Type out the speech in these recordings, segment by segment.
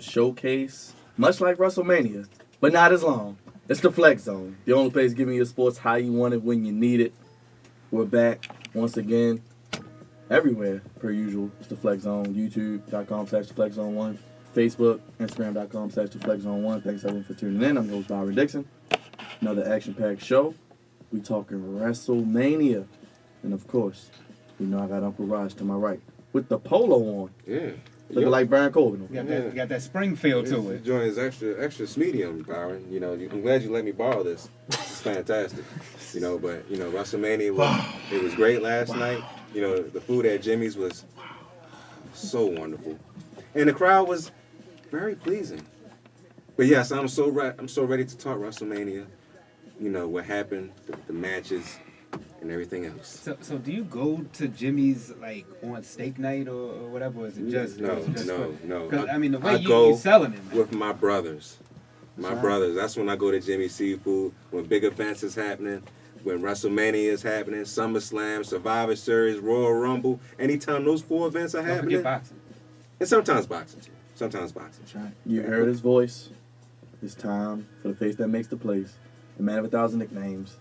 showcase, much like WrestleMania, but not as long. It's the Flex Zone, the only place giving you sports how you want it, when you need it. We're back once again, everywhere, per usual. It's the Flex Zone, youtube.com/theflexzone1, Facebook, Instagram.com/theflexzone1. Thanks everyone for tuning in. I'm your host, Byron Dixon. Another action-packed show. We talking WrestleMania. And of course, you know I got Uncle Raj to my right with the polo on. Yeah. Looking like Baron Corbin. You got that spring feel to it. This joint is extra medium, Byron. You know, I'm glad you let me borrow this. It's fantastic. You know, but you know, WrestleMania was great last night. You know, the food at Jimmy's was so wonderful, and the crowd was very pleasing. But yes, I'm so ready to talk WrestleMania. You know what happened, the matches, and everything else. So do you go to Jimmy's like on steak night or whatever? Or is it just no? Because I mean the way I you selling it, man. with my brothers. My brothers. That's when I go to Jimmy's Seafood. When big events is happening, when WrestleMania is happening, SummerSlam, Survivor Series, Royal Rumble. Anytime those 4 events are Don't happening, forget boxing. and sometimes boxing too. Sometimes boxing. That's right. You heard his voice. It's time for the face that makes the place. The man of 1,000 nicknames.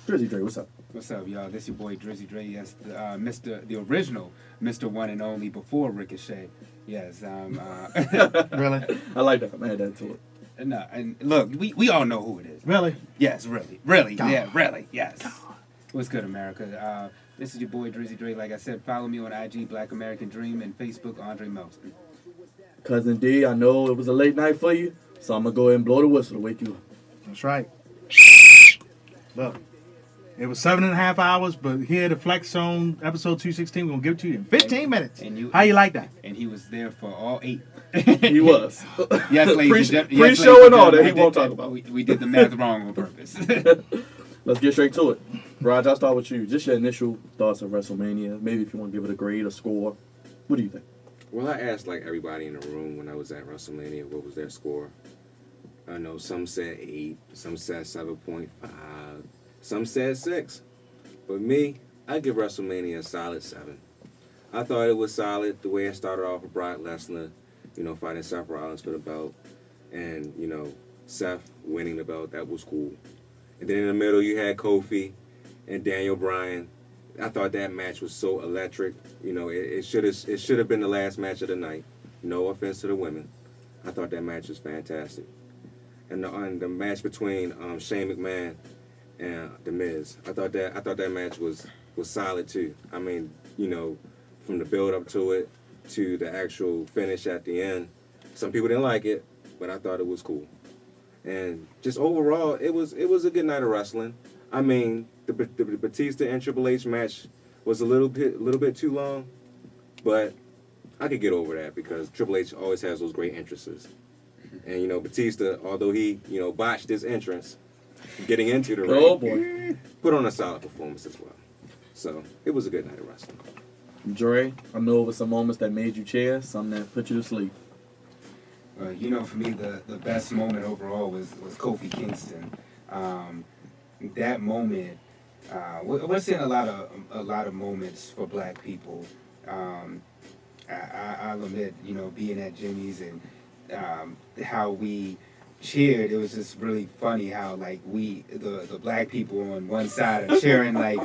Drizzy Dre, what's up? What's up, y'all? This your boy Drizzy Dre. Yes, the original Mr. One and Only before Ricochet. Yes. Really? I like that. I'm add that to it. No, and look, we all know who it is. Really? Yes, really, God. yeah, really, yes. God. What's good, America? This is your boy Drizzy Dre. Like I said, follow me on IG, Black American Dream, and Facebook, Andre Melson. Cousin D, I know it was a late night for you, so I'm going to go ahead and blow the whistle to wake you up. That's right. Look, it was 7.5 hours, but here at the Flex Zone, episode 216, we're going to give it to you in 15 minutes. How you like that? And he was there for all 8. He was. Yes, ladies and gentlemen. Pre-show and all that he won't talk about. We did the math wrong on purpose. Let's get straight to it. Raj, I'll start with you. Just your initial thoughts of WrestleMania. Maybe if you want to give it a grade, a score. What do you think? Well, I asked like everybody in the room when I was at WrestleMania what was their score. I know some said 8, some said 7.5, some said 6. But me, I give WrestleMania a solid 7. I thought it was solid the way it started off with Brock Lesnar, you know, fighting Seth Rollins for the belt, and you know, Seth winning the belt. That was cool. And then in the middle you had Kofi and Daniel Bryan. I thought that match was so electric. You know, it should have been the last match of the night. No offense to the women. I thought that match was fantastic. And the match between Shane McMahon and The Miz, I thought that match was solid too. I mean, you know, from the build up to it to the actual finish at the end. Some people didn't like it, but I thought it was cool. And just overall, it was a good night of wrestling. I mean, the Batista and Triple H match was a little bit too long, but I could get over that because Triple H always has those great entrances. And, you know, Batista, although he, you know, botched his entrance, getting into the ring, put on a solid performance as well. So, it was a good night of wrestling. Dre, I know it was some moments that made you cheer, some that put you to sleep. You know, for me, the best moment overall was Kofi Kingston. That moment, we're seeing a lot of moments for Black people. I'll admit, you know, being at Jimmy's and how we cheered, it was just really funny how like the Black people on one side are cheering like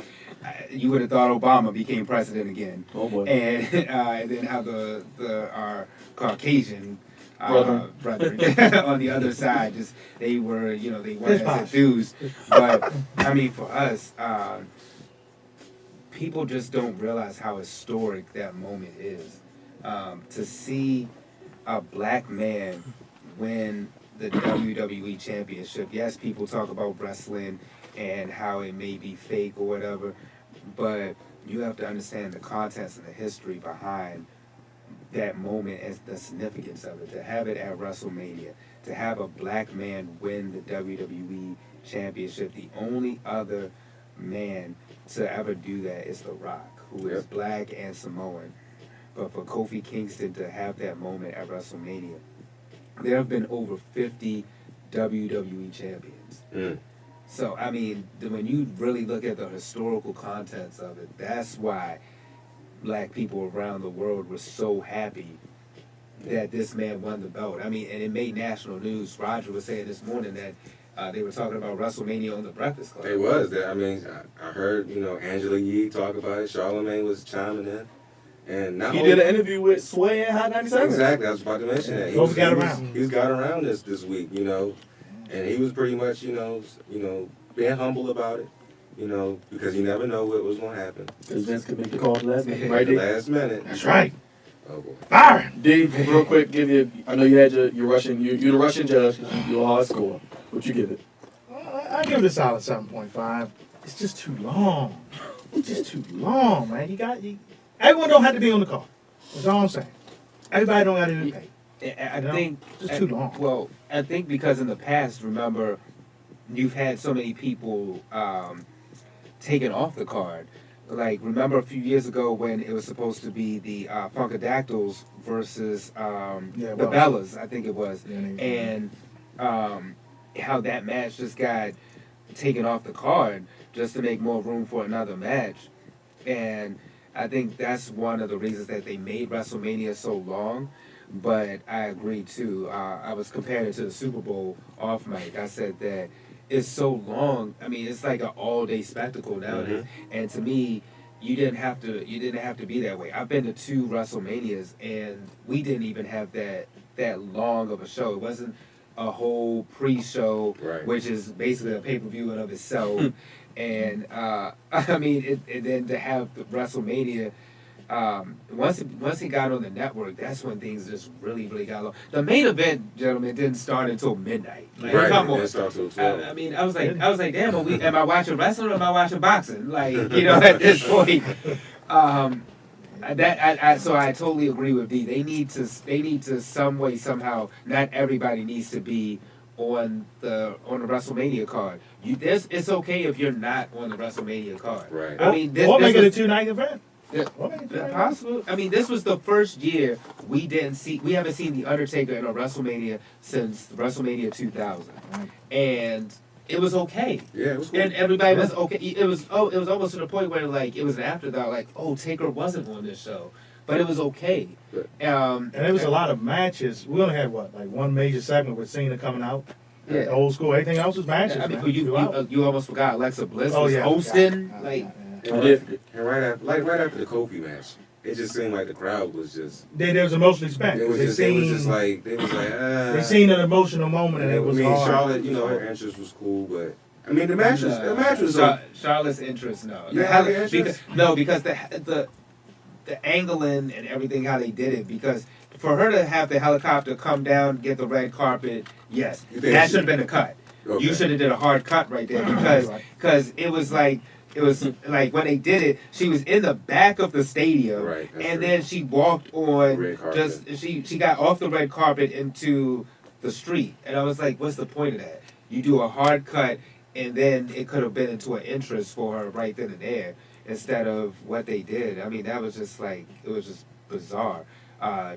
you would have thought Obama became president again. Oh boy! And then how our Caucasian brother on the other side just they weren't as enthused. But I mean, for us, people just don't realize how historic that moment is. To see a Black man win the WWE Championship. Yes, people talk about wrestling and how it may be fake or whatever, but you have to understand the context and the history behind that moment and the significance of it. To have it at WrestleMania, to have a Black man win the WWE Championship, the only other man to ever do that is The Rock, who is Black and Samoan. But for Kofi Kingston to have that moment at WrestleMania, there have been over 50 WWE champions. So, I mean, when you really look at the historical contents of it, that's why Black people around the world were so happy that this man won the belt. I mean, and it made national news. Roger was saying this morning that they were talking about WrestleMania on the Breakfast Club. It was. I mean, I heard, Angela Yee talk about it. Charlamagne was chiming in. And he did an interview with Sway and Hot 97. Exactly. I was about to mention that. He's got around this week, and he was pretty much, being humble about it, because you never know what was going to happen. Because Vince could make the call last minute. Right, the last minute. That's right. Oh boy. Fire. D, real quick, I know you had your Russian, you're the Russian judge. You're a hard score. What you give it? I give it a solid 7.5. It's just too long. It's just too long, man. Everyone don't have to be on the call. That's all I'm saying. Everybody don't have to be paid. I think it's too long. Well, I think because in the past, remember, you've had so many people taken off the card. Like, remember a few years ago when it was supposed to be the Funkadactyls versus the Bellas, I think it was, and how that match just got taken off the card just to make more room for another match. And I think that's one of the reasons that they made WrestleMania so long. But I agree too. I was comparing it to the Super Bowl off mic. I said that it's so long. I mean, it's like an all-day spectacle nowadays. Mm-hmm. And to me, you didn't have to be that way. I've been to 2 WrestleManias, and we didn't even have that long of a show. It wasn't a whole pre-show, right, which is basically a pay-per-view in of itself. And I mean, and then to have the WrestleMania, once he got on the network, that's when things just really got long. The main event, gentlemen, didn't start until midnight. Like, right, come on. I mean, I was like, damn, am I watching wrestling or am I watching boxing? Like, at this point. So I totally agree with D. They need to some way, somehow, not everybody needs to be on the WrestleMania card. It's okay if you're not on the WrestleMania card. Right. I mean, or make it a 2-night event. Possible. I mean, this was the first year we haven't seen the Undertaker in a WrestleMania since WrestleMania 2000, right, and it was okay. Yeah, it was cool. And everybody was okay. It was almost to the point where like it was an afterthought, like, oh, Taker wasn't on this show, but it was okay. And there was a lot of matches. We only had like one major segment with Cena coming out. Yeah, old school. Everything else was matches. I mean, you almost forgot Alexa Bliss was yeah, hosting. And right after the Kofi match, it just seemed like the crowd was just. They was emotionally spent. They seen an emotional moment, and it was hard. Charlotte, her entrance was cool, but I mean the match was. Charlotte's entrance, no. Because the angling and everything, how they did it, because for her to have the helicopter come down, get the red carpet, yes, that should have been a cut. Okay. You should have did a hard cut right there because it was like when they did it, she was in the back of the stadium, right, and then she walked on she got off the red carpet into the street, and I was like, what's the point of that? You do a hard cut, and then it could have been into an entrance for her right then and there instead of what they did. I mean, that was just it was just bizarre.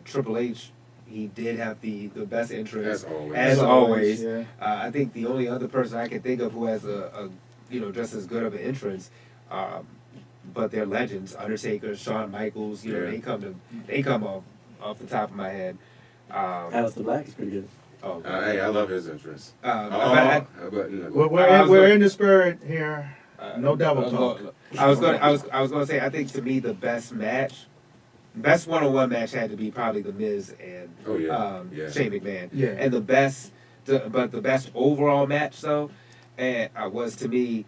Triple H, he did have the best entrance as always. Yeah. I think the only other person I can think of who has a just as good of an entrance, but they're legends. Undertaker, Shawn Michaels, they come off the top of my head. Aleister Black is pretty good. Oh, hey, I love his entrance. We're in the spirit here. No devil talk. I was going to say, I think to me the best one-on-one match had to be probably The Miz and Shane McMahon. Yeah. And the best overall match though, was to me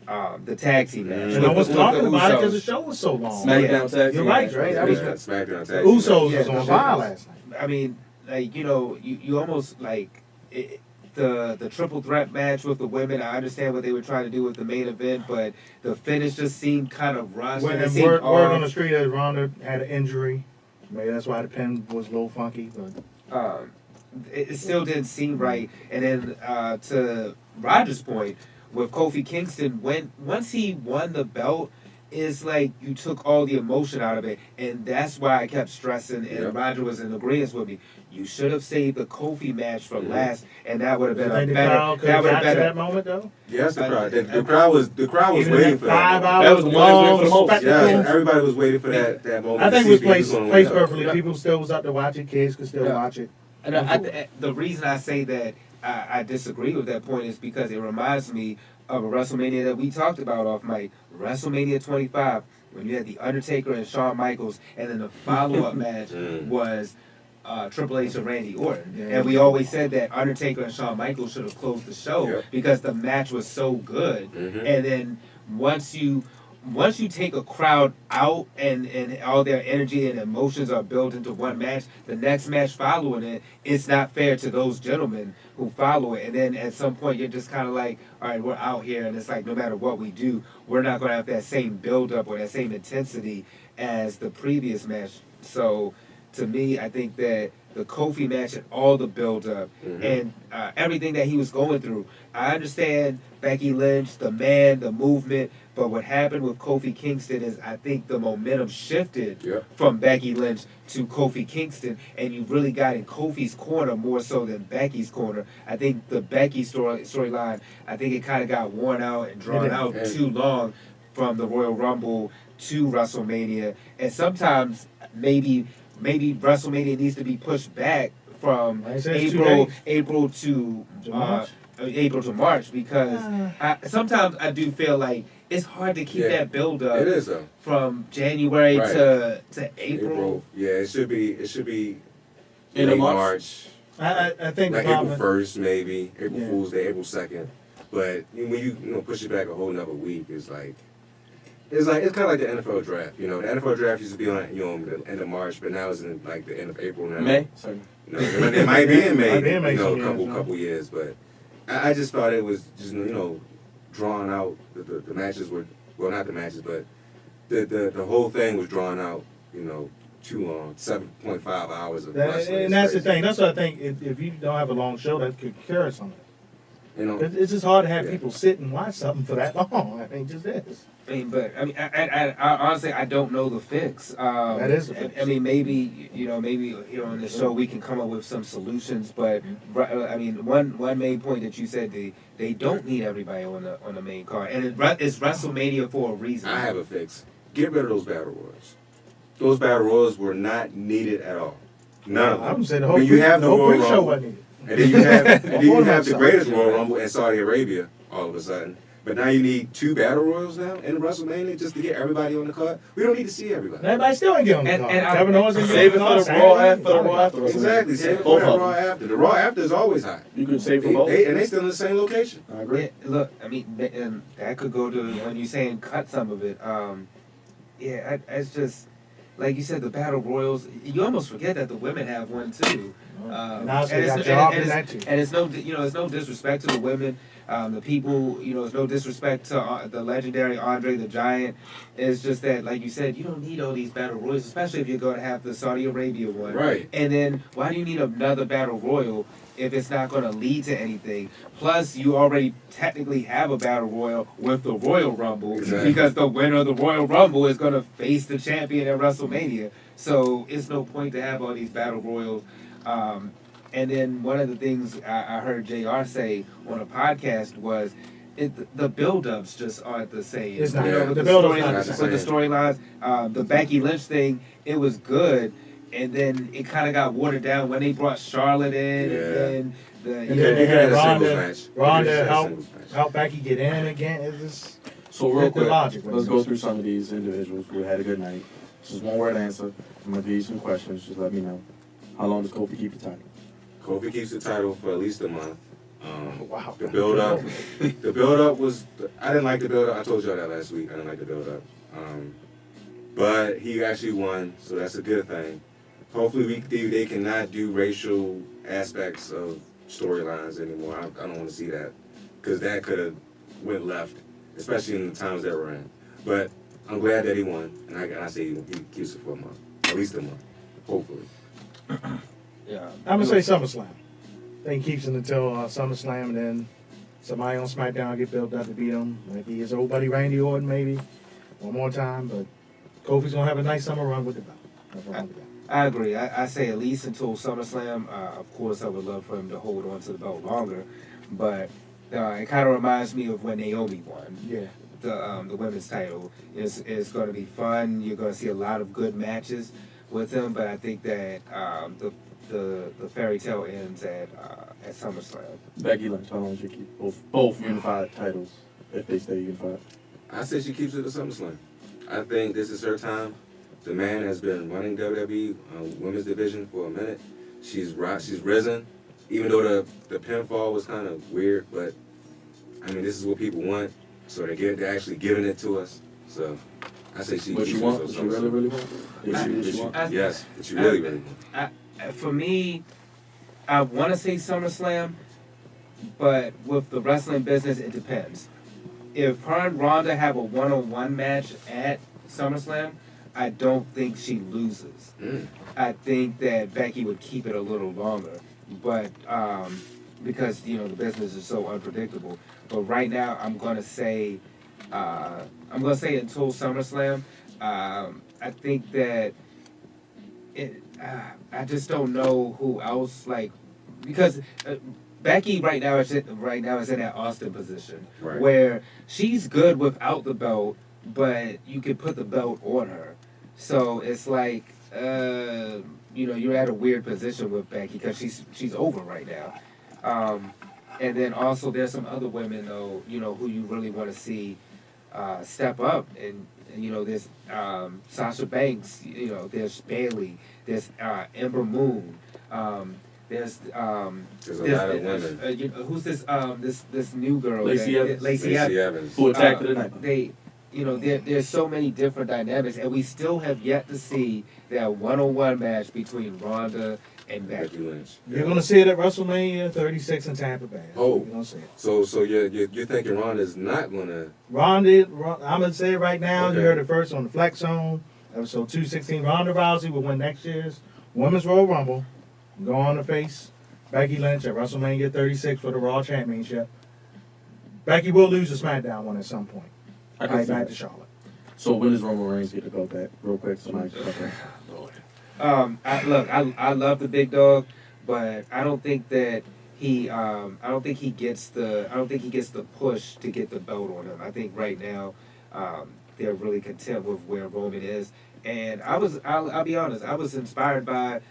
the tag team match. And I was talking about it because the show was so long. SmackDown tag team. You're right, right? SmackDown tag team. Usos was on fire last night. I mean, you almost the triple threat match with the women. I understand what they were trying to do with the main event, but the finish just seemed kind of rushed. Word on the street that Ronda had an injury. Maybe that's why the pin was a little funky, but it still didn't seem right. And then to Roger's point, with Kofi Kingston, once he won the belt, it's like you took all the emotion out of it, and that's why I kept stressing. And Roger was in agreement with me. You should have saved the Kofi match for last, and that would have been You think a the better. crowd could That have would got have to been that moment though? Yes, the crowd. The crowd was Even waiting that for that. 5 hours That was the one that was waiting for the long most. spectacle. Yeah, everybody was waiting for that moment. I think to it was see if he placed gonna placed win. perfectly. People still was up to watch it. Kids could still watch it. And the reason I say that I disagree with that point is because it reminds me of a WrestleMania that we talked about off mic, WrestleMania 25, when you had The Undertaker and Shawn Michaels, and then the follow-up match was Triple H and Randy Orton. Yeah. And we always said that Undertaker and Shawn Michaels should have closed the show because the match was so good. And then once you take a crowd out and all their energy and emotions are built into one match, the next match following it, it's not fair to those gentlemen who follow it. And then at some point, you're just kind of like, all right, we're out here, and it's like no matter what we do, we're not going to have that same build-up or that same intensity as the previous match. So to me, I think that the Kofi match and all the build-up and everything that he was going through, I understand Becky Lynch, the man, the movement, but what happened with Kofi Kingston is I think the momentum shifted from Becky Lynch to Kofi Kingston, and you really got in Kofi's corner more so than Becky's corner. I think the Becky storyline, I think it kind of got worn out and drawn out too long from the Royal Rumble to WrestleMania, and sometimes maybe WrestleMania needs to be pushed back from April to March because sometimes I do feel like it's hard to keep that build up. It is though. From January to April. Yeah, it should be In late March. I think like the April problem, 1st maybe, April Fool's Day, April 2nd. But when you push it back a whole nother week, it's kind of like the NFL draft. The NFL draft used to be on the end of March, but now it's in like the end of April now. May. Sorry. It might be in May. a couple years, but I just thought it was just drawn out. The matches were not the matches, but the whole thing was drawn out. Too long. 7.5 hours of wrestling. and that's the thing. That's what I think. If you don't have a long show, that could carry something. It's just hard to have people sit and watch something for that long. I mean, just is. I honestly I don't know the fix. That is the fix. I mean, maybe on the show we can come up with some solutions. But one main point that you said they don't need everybody on the main card, and it's WrestleMania for a reason. I have a fix. Get rid of those battle royals. Those battle royals were not needed at all. None of them. I'm saying the When you have the whole Royal pre-show Rumble, wasn't needed. and then you have the greatest Royal Rumble in Saudi Arabia all of a sudden. But now you need 2 battle royals now in WrestleMania just to get everybody on the card. We don't need to see everybody. Everybody still ain't get on the card. Kevin Owens and Save it for the Raw after. Exactly. Save it for the Raw after. The Raw after is always hot. You could save for both. And they still in the same location. I agree. Yeah, look, that could go to when you're saying cut some of it. It's just like you said, the battle royals. You almost forget that the women have one too. It's no disrespect to the women. The people, it's no disrespect to the legendary Andre the Giant. It's just that, like you said, you don't need all these battle royals, especially if you're going to have the Saudi Arabia one. Right. And then why do you need another battle royal if it's not going to lead to anything? Plus, you already technically have a battle royal with the Royal Rumble because the winner of the Royal Rumble is going to face the champion at WrestleMania. So it's no point to have all these battle royals. And then one of the things I heard JR say on a podcast was the build-ups just aren't the same. It's not. With The the build-ups not the same. storylines, the Becky Lynch thing, it was good. And then it kind of got watered down when they brought Charlotte in. And then they had match. Ronda help Becky get in again. It's just So real quick, logic, let's go through some of these individuals who had a good night. Just one word answer. I'm gonna give you some questions. Just let me know. How long does Kofi keep the title? Kofi keeps the title for at least a month. Wow. The build-up was. I didn't like the build-up. I told y'all that last week. I didn't like the build-up. But he actually won, so that's a good thing. Hopefully they cannot do racial aspects of storylines anymore. I don't want to see that because that could have went left, especially in the times that we're in. But I'm glad that he won, and I say he keeps it for a month, at least a month, hopefully. I'm gonna say SummerSlam. I think he keeps it until SummerSlam, and then somebody on SmackDown get built up to beat him. Maybe his old buddy Randy Orton, maybe. one more time, but Kofi's gonna have a nice summer run with the belt. Nothing wrong with that. I agree. I say at least until SummerSlam. Of course, I would love for him to hold on to the belt longer, but it kind of reminds me of when Naomi won Yeah. the women's title. It's going to be fun. You're going to see a lot of good matches with him, but I think that the fairy tale ends at SummerSlam. Becky Lynch, how long should keep both unified titles if they stay unified? I say she keeps it to SummerSlam. I think this is her time. The man has been running WWE women's division for a minute. She's risen, even though the pinfall was kind of weird. But I mean, this is what people want, so they're actually giving it to us. So I say she. What keeps you it want? to What you really want? Yes, what you really want. For me, I want to say SummerSlam, but with the wrestling business, it depends. If her and Ronda have a one-on-one match at SummerSlam, I don't think she loses. I think that Becky would keep it a little longer, but because the business is so unpredictable. But right now, I'm gonna say until SummerSlam. I think that I just don't know who else because Becky right now is in that Austin position where she's good without the belt, but you can put the belt on her. So it's like you're at a weird position with Becky because she's over right now. And then also there's some other women though who you really want to see step up, and there's Sasha Banks, there's Bayley, there's Ember Moon, there's a lot of women. Who's this new girl? Lacey Evans. Lacey Evans. Who attacked the night? There's so many different dynamics, and we still have yet to see that one-on-one match between Ronda and Becky Lynch. You're gonna see it at WrestleMania 36 in Tampa Bay. Oh. You're gonna see it. So you're thinking Ronda's not gonna? Ronda, I'm gonna say it right now. Okay. You heard it first on the Flex Zone, episode 216. Ronda Rousey will win next year's Women's Royal Rumble. Go on to face Becky Lynch at WrestleMania 36 for the Raw Championship. Becky will lose the SmackDown one at some point. I can Right see back that. to Charlotte. So when does Roman Reigns get the belt back? Real quick, somebody. Okay. I love the big dog, but I don't think that he gets the push to get the belt on him. I think right now they're really content with where Roman is, and I'll be honest, I was inspired by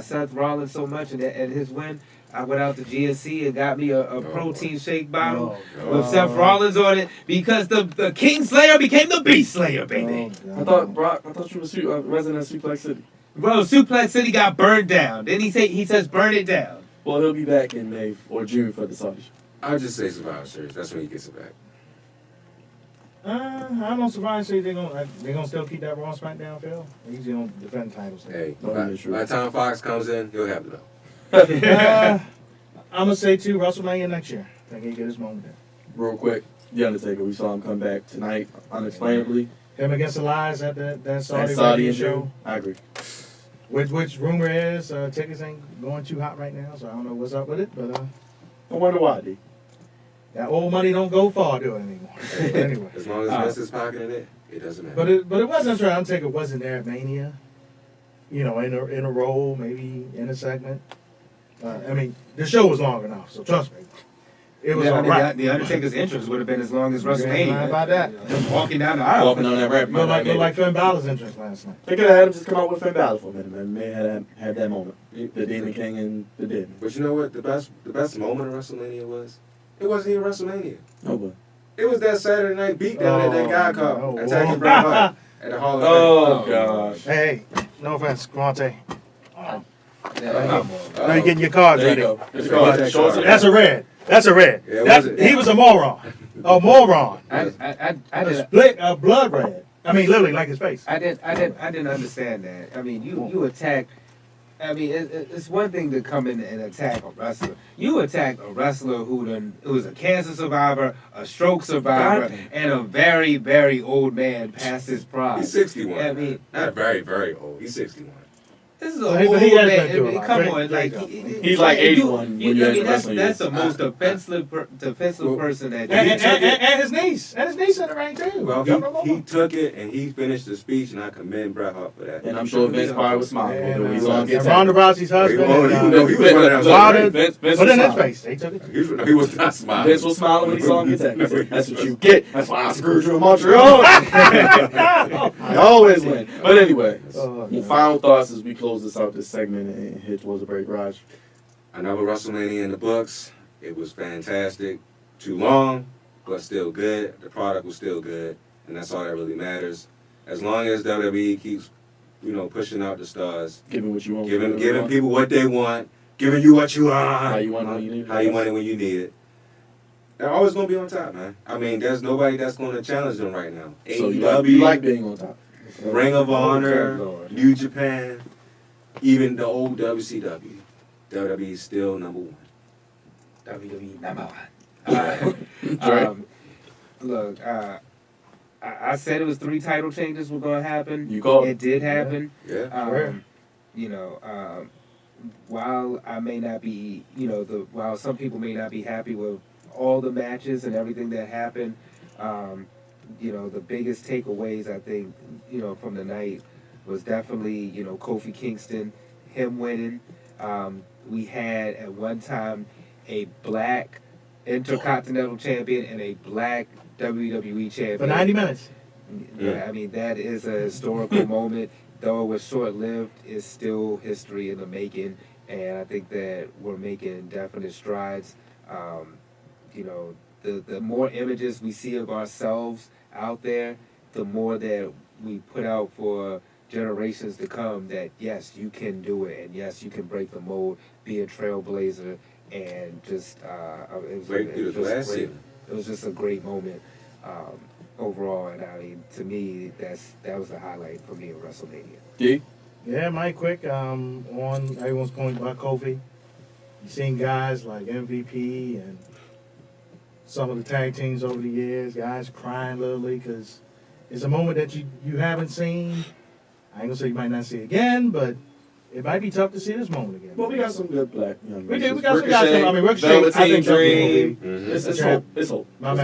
Seth Rollins so much, and at his win, I went out to GNC and got me a protein shake bottle with Seth Rollins on it because the Kingslayer became the Beast Slayer, baby. I thought you were resident of Suplex City. Bro, Suplex City got burned down. Then he says burn it down. Well, he'll be back in May or June for the Saudi show. I would just say Survivor Series. That's when he gets it back. I'm not surprised they're gonna still keep that Raw SmackDown Phil. He's gonna defend titles. Hey, No, by that's true. the time Fox comes in, he'll have the belt. I'm gonna say too, WrestleMania next year. I think he get his moment there. Real quick, The Undertaker. We saw him come back tonight, unexplainably. Him against the Lies at that Saudi Saudi radio and show. I agree. Which rumor is tickets ain't going too hot right now, so I don't know what's up with it. But I wonder why, D. that old money don't go far, do it anymore. But anyway, As long as Vince is pocketing it, it doesn't matter. but it wasn't true. Undertaker wasn't there at Mania. In a role, maybe in a segment. I mean, the show was long enough, so trust me. It was all right. The Undertaker's entrance would have been as long as WrestleMania. How about that? Him walking down the aisle. Walking on that rap. Looked like Finn Balor's entrance last night. They could have had him just come out with Finn Balor for a minute, man. May had that moment. The Demon King and the Demon. But you know what? The best moment of WrestleMania was? It wasn't even WrestleMania. Oh, but. It was that Saturday night beatdown that guy caught Oh, attacking oh. Bret Hart at the Hall of Fame. Oh, gosh. Hey, no offense, Quante. Yeah, Now you're getting your cards There you ready. go. There's a card that shows That's a red. That's a red. Yeah, He was a moron. A moron. I A didn't. split, a blood red. I mean, literally like his face. I didn't understand that. I mean, you attack. I mean, it's one thing to come in and attack a wrestler. You attack a wrestler who's a cancer survivor, a stroke survivor, and a very, very old man past his prime. He's 61. I mean, not very, very old. He's 61. This is a But he old has been man. through a lot. Come Drake- on, like Drake He's like 81 when you're I mean, in that's wrestling that's the years. most defensive person that. And his niece. And his niece in the ring too. Well, Jump him he over. took it and he finished the speech, and I commend Bret Hart for that. And I'm sure Vince probably was smiling. And, He's on and get Ronda Rousey's husband. He was and, running down the Wilder, Vince put was it in his smiling. face. They took it. He was not smiling. Vince was smiling when he saw him get tagged. He said, that's what you get. That's why I screwed you in Montreal. I always win. But anyway, final thoughts as we close this out, this segment, and hit towards the break, Raj. Another WrestleMania in the books. It was fantastic. Too long, but still good. The product was still good, and that's all that really matters. As long as WWE keeps, pushing out the stars, Giving what you want. giving people what they want, giving you what you want, How you want it when you need it. how you want it when you need it. They're always gonna be on top, man. I mean, there's nobody that's gonna challenge them right now. So AEW, you like being on top. Ring of Honor, Lord. New Japan, even the old WCW. WWE is still number one. WWE number one. Look, I said it was 3 title changes were going to happen. You called It did happen. Yeah. While I may not be, while some people may not be happy with all the matches and everything that happened, the biggest takeaways I think, from the night was definitely, Kofi Kingston, him winning. We had at one time a black Intercontinental Champion and a black WWE Champion. For 90 minutes. Yeah, I mean, that is a historical moment. Though it was short-lived, it's still history in the making. And I think that we're making definite strides. The more images we see of ourselves out there, the more that we put out for generations to come that, yes, you can do it. And, yes, you can break the mold, be a trailblazer, and just Break through the glass great. ceiling. It was just a great moment overall, and I mean, to me, that was the highlight for me of WrestleMania. D? Yeah, Mike, quick, on everyone's point about Kofi. You've seen guys like MVP and some of the tag teams over the years, guys crying literally because it's a moment that you haven't seen. I ain't gonna say you might not see it again, but it might be tough to see this moment again. Well, we got some good black young We wrestlers. do. We got some guys. I mean, Ricochet, I Velveteen think Dream. Mhm. It's hope. It's hope. My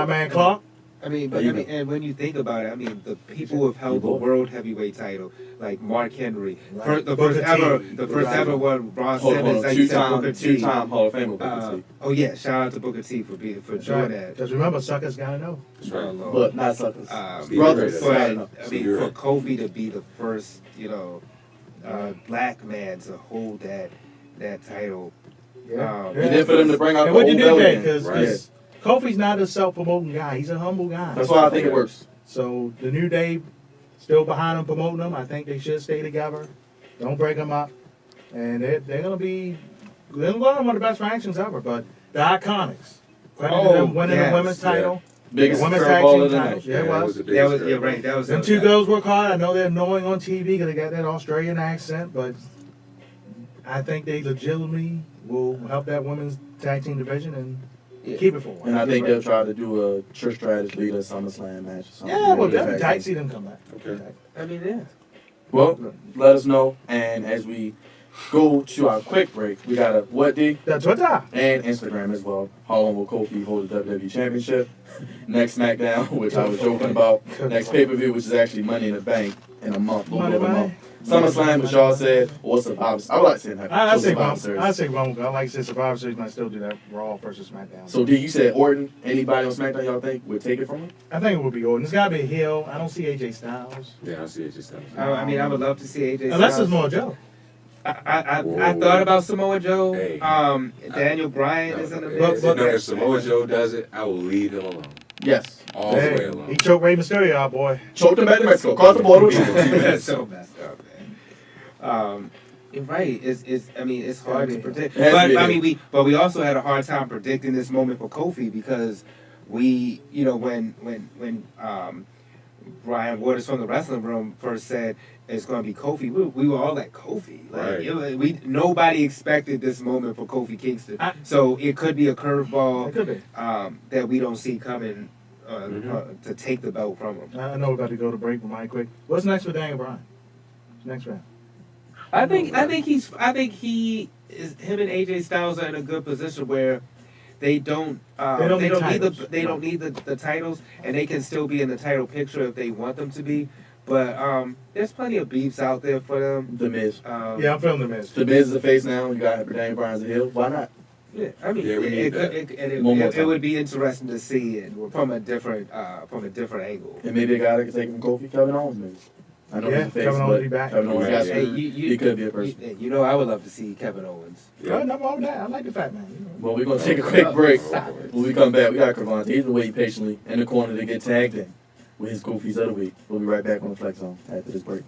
man Clark. I mean, and when you think about it, I mean, the people who have held the world heavyweight title, like Mark Henry, Right. the Booker first T. ever one, Ron Hold Simmons, on, like you said, Booker T. two-time Hall of Famer Booker T. Oh yeah, shout out to Booker T for doing that. Because remember, suckers gotta know. That's right. But not suckers. Stevie Brothers. Ray, But gotta know. I mean, for Kofi to be the first, black man to hold that title. Yeah. And then for them to bring out And the what you old do belt that again. because Right. Kofi's not a self-promoting guy. He's a humble guy. That's why I think it works. So the New Day still behind him, promoting him. I think they should stay together. Don't break them up. And they're going to be one of the best factions ever. But the Iconics, credit to them winning the women's title. Biggest Women's tag curveball team of the titles. night. Yeah, it was. the biggest You're right. That was Them two girls work hard. I know they're annoying on TV because they got that Australian accent, but I think they legitimately will help that women's tag team division and keep it for a while. And I think they'll try to do a Trish Stratus leader SummerSlam match or something. Yeah, well, Tag that'd be team. tight to see them come back. Okay. I mean, yeah. Well, let us know. And as we go to our quick break, we got a what, D? That's what time. And Instagram as well. How long will Kofi hold the WWE Championship? Next SmackDown, which I was joking about. Next pay-per-view, which is actually Money in the Bank in a month, a little over a month. SummerSlam, as y'all said, or Survivor. I would like to say that. I say Survivor one. Series. I say one. I like to say Survivor Series might still do that Raw versus SmackDown. So, D, you said Orton. Anybody on SmackDown y'all think would take it from him? I think it would be Orton. It's got to be a heel. I don't see AJ Styles. Yeah, I see it just I mean, I would love to see AJ. Unless Styles. it's more Joe. I Whoa. thought about Samoa Joe. Hey. Daniel Bryan is in the mix. If Samoa Joe does it, I will leave him alone. Yes. All the way Hey, alone. he choked Rey Mysterio out, boy. Choked him back to Mexico. Crossed the border with him. That's so messed up, man. You're right. It's hard to predict. It has to be. But I mean, we also had a hard time predicting this moment for Kofi because we, when Brian Waters from the Wrestling Room first said it's going to be Kofi, we were all like Kofi. Like, nobody expected this moment for Kofi Kingston. So it could be a curveball. It could be. That we don't see coming to take the belt from him. I know we're about to go to break, but Mike, quick. What's next for Daniel Bryan? What's next for him? I think he is. Him and AJ Styles are in a good position where they don't need the titles, and they can still be in the title picture if they want them to be. But there's plenty of beefs out there for them. The Miz. Yeah, I'm feeling the Miz. The Miz is the face now. You got Daniel Bryan's a heel. Why not? Yeah, I mean, Yeah, we need that. it would be interesting to see it from a different angle. And maybe a guy that can take him Kofi, Kevin Owens, maybe. I know Yeah, he's a face, Kevin Owens but be back. Kevin Owens got Hey, he could be a person. You know, I would love to see Kevin Owens. Yeah. Nothing wrong with that. I like the fat man. You know. Well, we're going to take a quick break. When we come back, we got Cravante. He's been waiting patiently in the corner to get tagged in with his goofies of the week. We'll be right back on the Flex Zone after this break.